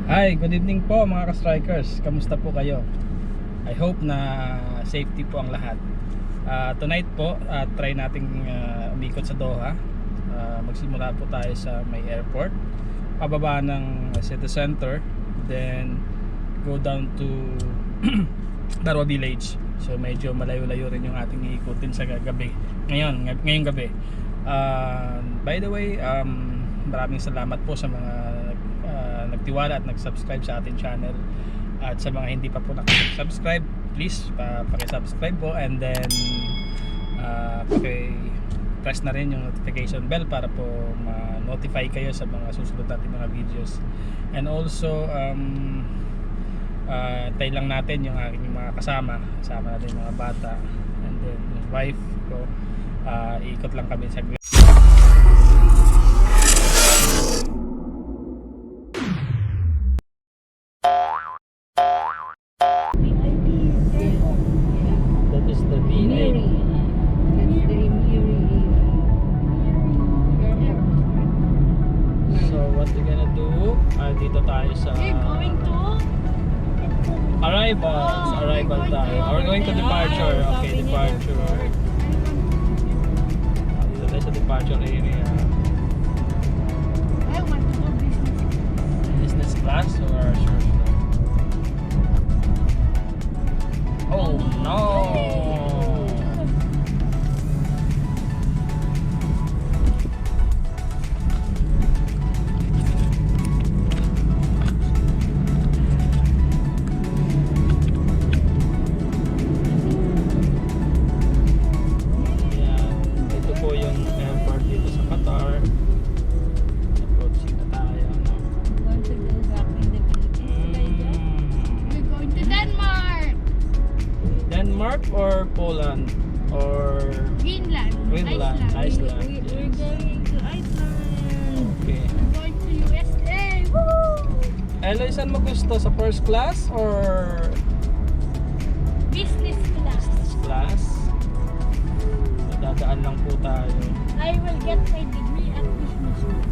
Hi, good evening po mga ka-strikers. Kamusta po kayo? I hope na safety po ang lahat. Tonight po, try nating umikot sa Doha. Magsimula po tayo sa may airport, pababa ng city center, then go down to Darwa Village. So medyo malayo-layo rin yung ating iikutin sa gabi. Ngayong gabi. By the way, maraming salamat po sa mga nagtiwala at nag-subscribe sa ating channel, at sa mga hindi pa po nakasubscribe, please paki-subscribe po, and then paki-press na rin yung notification bell para po ma-notify kayo sa mga susunod natin mga videos. And also tayo lang natin yung aking mga kasama natin yung mga bata, and then yung wife ko. Iikot lang kami sa dito tayo sa arrival tayo. Or going to departure. Okay, departure. Dito tayo sa departure area. I want to go Business class or short class? Oh no! Denmark or Poland or Greenland. Iceland. We're going to Iceland. Okay. We're going to USA. Woo! Eloy, saan mo gusto? Sa first class or Business class. class? Dadaan lang po tayo. I will get my degree at business school.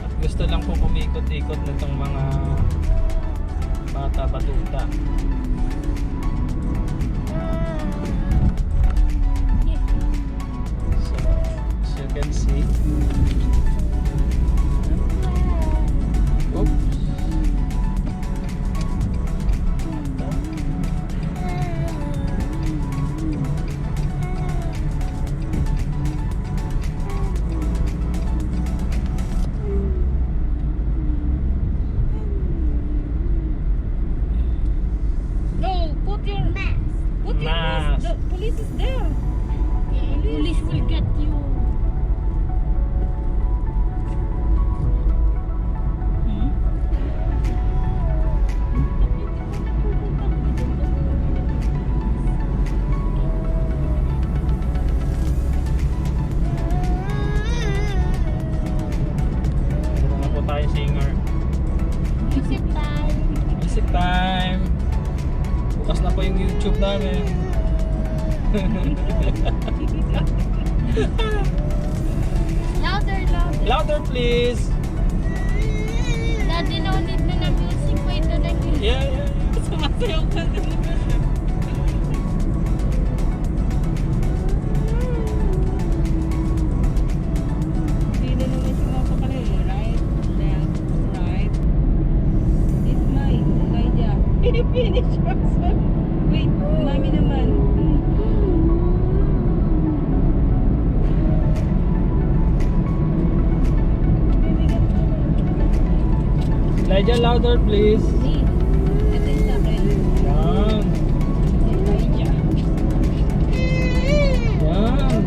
At gusto lang po kumikot-ikot nitong mga bata-batuta. So, as you can see, oops. Put your mask. Put your Mask. mask. The police is there. Police will get you. Ito na po tayo, singer. Music time. Music time. Bukas na po yung YouTube namin. Louder. Louder please. Daddy, no need na music. Wait na music. Yeah. Sumasayaw ka na. Hindi na naman siya mapakalayo. Right, left, right. It's mine, Elijah. Finish yourself. Wait, mami naman. Elijah, louder please. Ito yung sa akin. Yan. Elijah. Yan.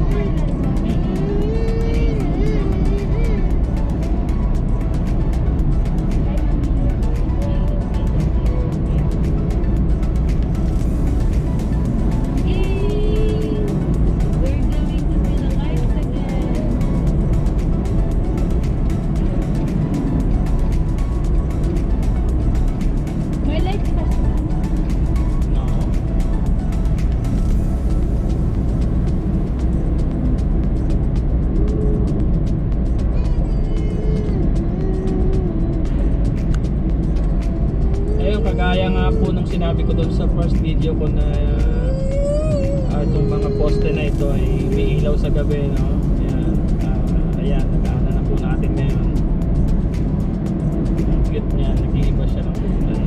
sabi ko doon sa first video ko na itong mga poste na ito ay may ilaw sa gabi, no? Ayan, ayan, nag-aana na po natin ngayon. Ang cute niya, nag-iiba siya ng kulay.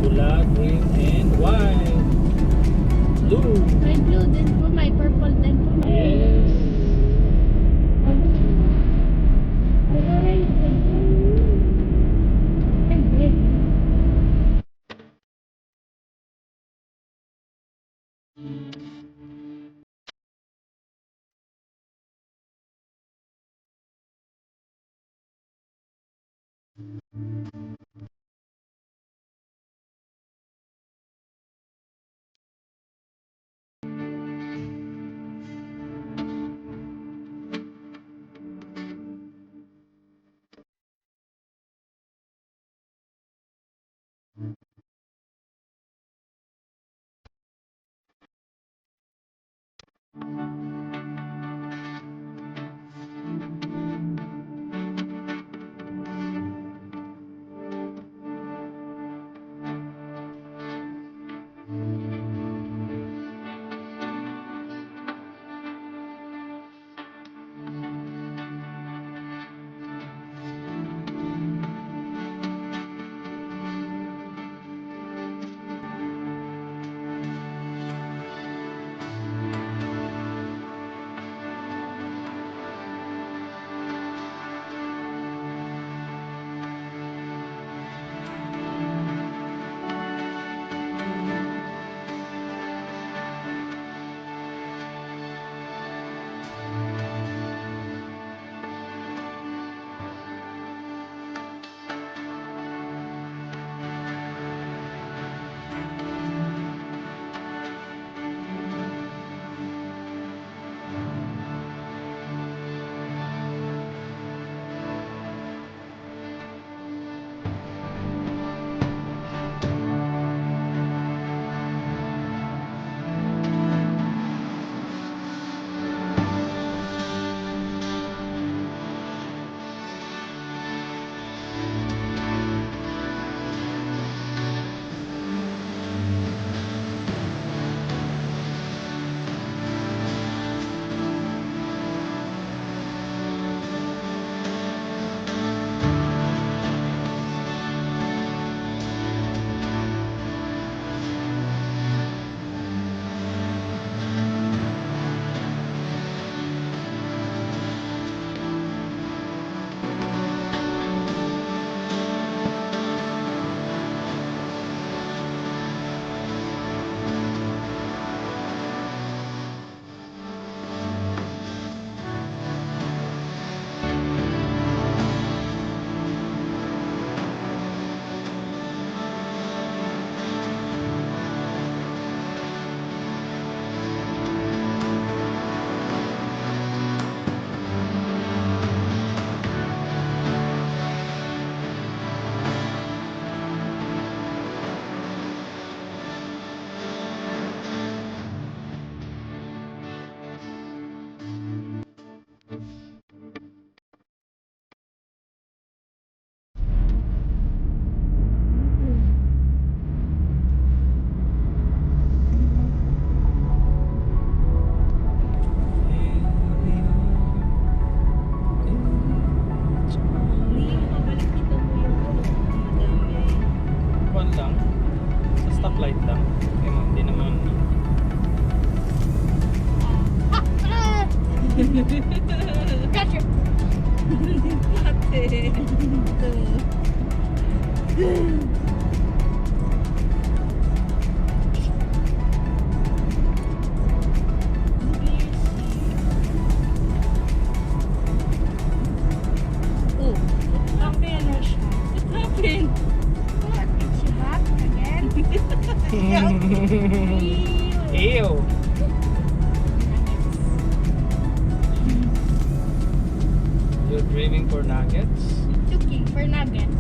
Pula, green, and white. Blue. May blue din po, may purple din po. Yes. stoplight lang. Hindi naman. Gotcha. Ate. Oh, what happened? What? Is she back again? Ew. You're craving for nuggets? Looking for nuggets.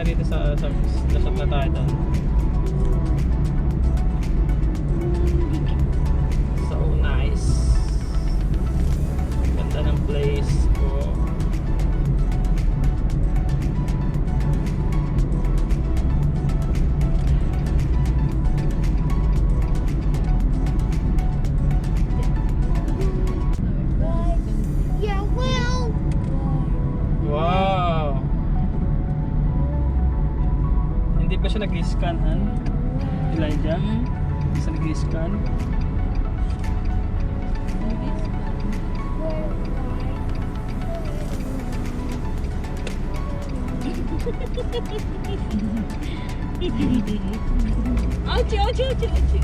dito sa shop na tayo doon. So nice. Ganda ng place ko. Yeah, well. Wow! Hindi pa siya nag-scan, han? Elijah? Hindi siya nag-scan? Ouchie, ouchie, ouchie, ouchie.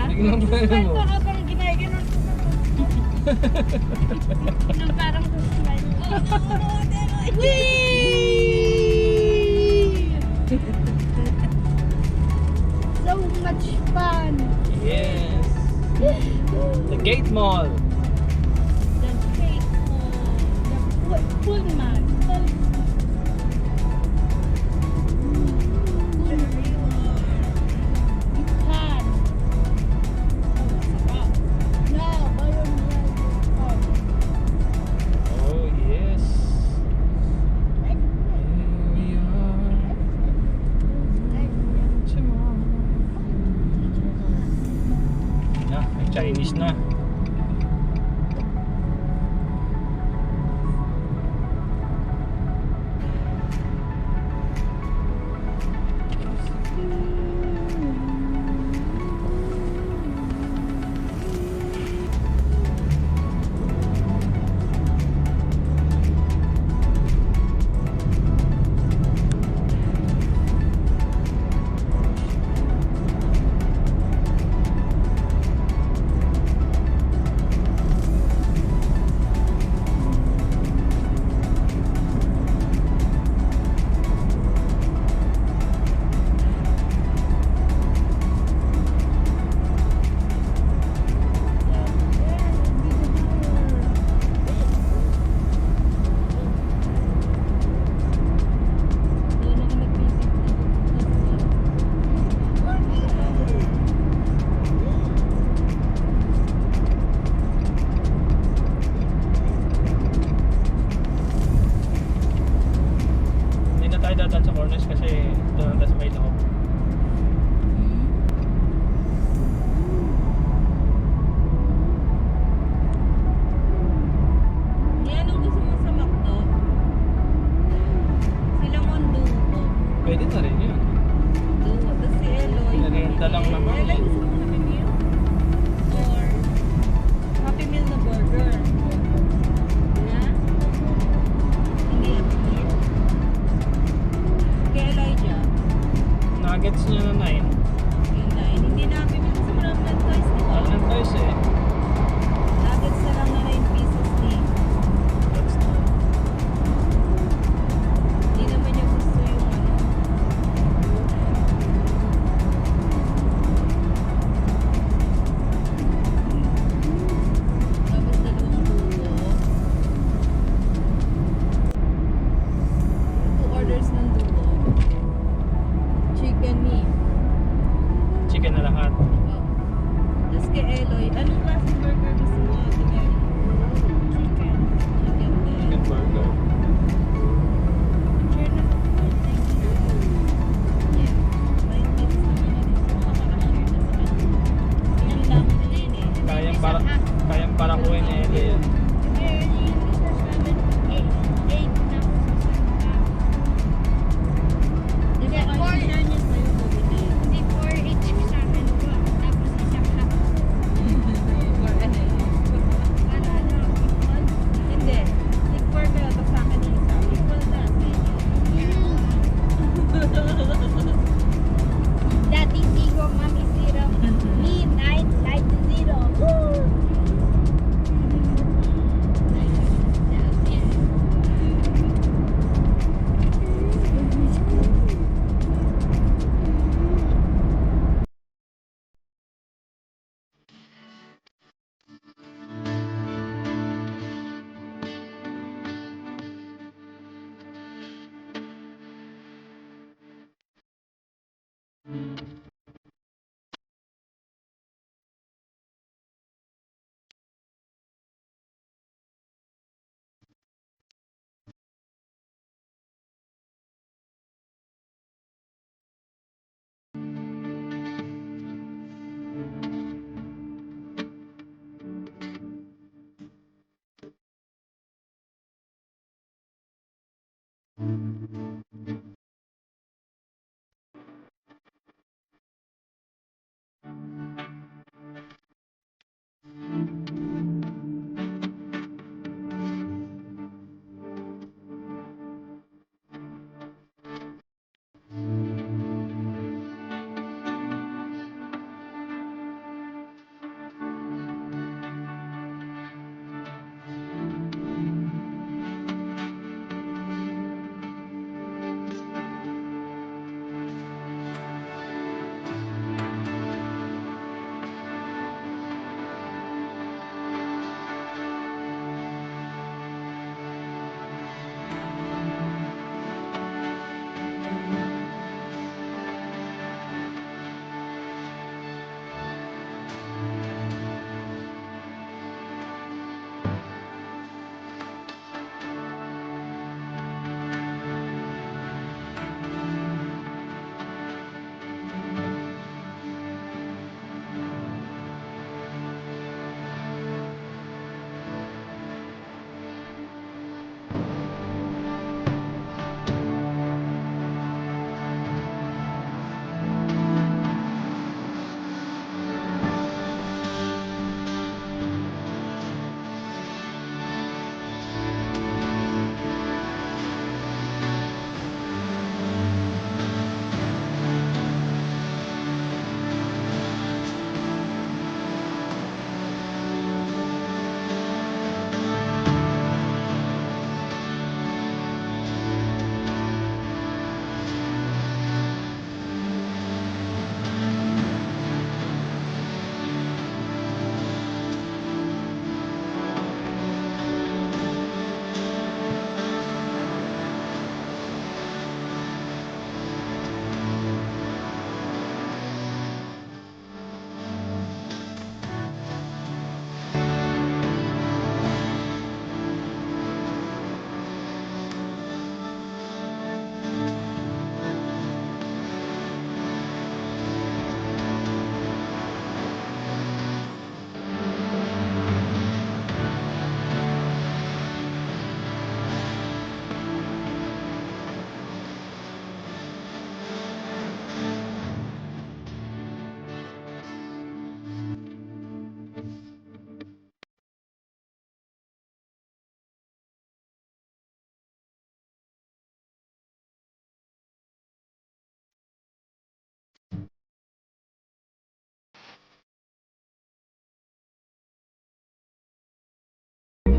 Tingnan mo Smile mo. ko habang ginaganon ko. Nang parang smile. Whee! So much fun. Yes! The Gate Mall! The fake the Pullman. Japan. No, Oh yes! Here we are. Na, may Chinese na. Hindi na tayo dadaan sa corners kasi doon na sa may loob. Yan ang gusto mo sa McDo. Sila Mondo ko. Pwede na rin yun. Tapos si Eloy. Narenta lang naman Eloy, eh. gusto mo Happy Meal? Or Happy Meal na burger? Ha? Hindi Happy Meal. Kay Elijah. Nuggets niya na 9. Yun na. Hindi na Happy Meal kasi marami ng toys, di ba? Mahal ng toys eh. Nuggets na lang na 9 pieces din. That's not. Hindi naman niya gusto yung ano.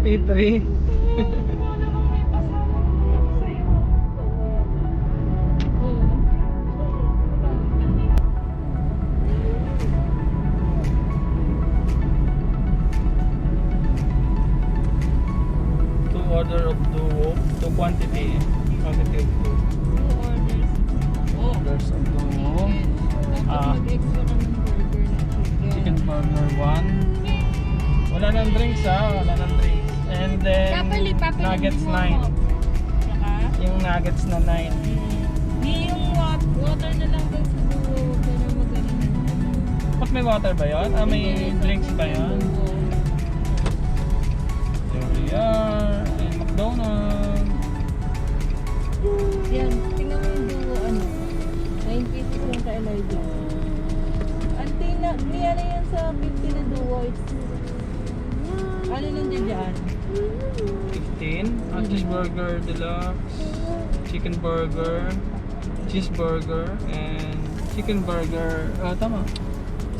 P3. Two order of duo, two quantity of two. Orders of duo. Mag-extra ka ng burger na Chicken burger 1. Wala nang drinks wala nang drinks. And then nuggets 9. Saka? Yung nuggets na 9. Di yung water na lang daw sa duo. Para magaling. Ba't may water ba yun? May drinks ba yun? There we are. And McDonald's. Yan, tingnan mo yung duo, 9 pieces lang ka Elijah. Antina, niya na yan sa 50 na duo. Ano nandiyan dyan? 15. Cheeseburger deluxe. Chicken burger. Cheeseburger. And chicken burger. Tama.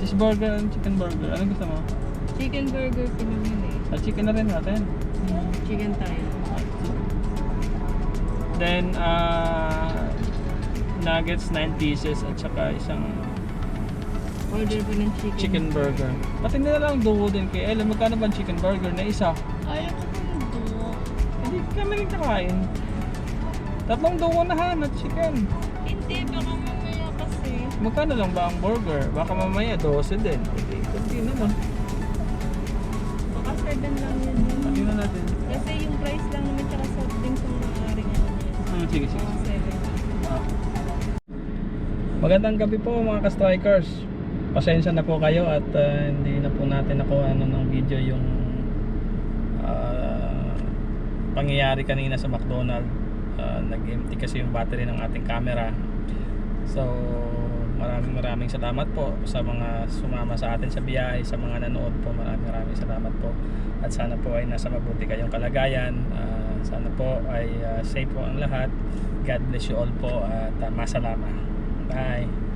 Cheeseburger and chicken burger. Ano gusto mo? Chicken burger, pinamili. Chicken na rin natin. Chicken tayo. Then, nuggets 9 pieces at saka isang Order po ng chicken burger. Pati na lang duo din kay Ella. Magkano ba ang chicken burger na isa? Ayaw ko ng duo. Hindi kami rin kakain. Tatlong duo na at chicken. Hindi, baka mamaya kasi. Magkano lang ba ang burger? Baka mamaya 12 din. Hindi naman. Baka 7 lang yun. Tingnan natin. Kasi yung price lang naman tsaka soft drinks ang nangyari nga. Sige, sige. Mga 7. Magandang gabi po mga ka-strikers. Pasensya na po kayo at hindi na po natin nakuha ng video yung pangyayari kanina sa McDonald's. Nag-empty kasi yung battery ng ating camera. So maraming salamat po sa mga sumama sa atin sa biyahe, sa mga nanood po. Maraming salamat po. At sana po ay nasa mabuti kayong kalagayan. Sana po ay safe po ang lahat. God bless you all po at masalama. Bye.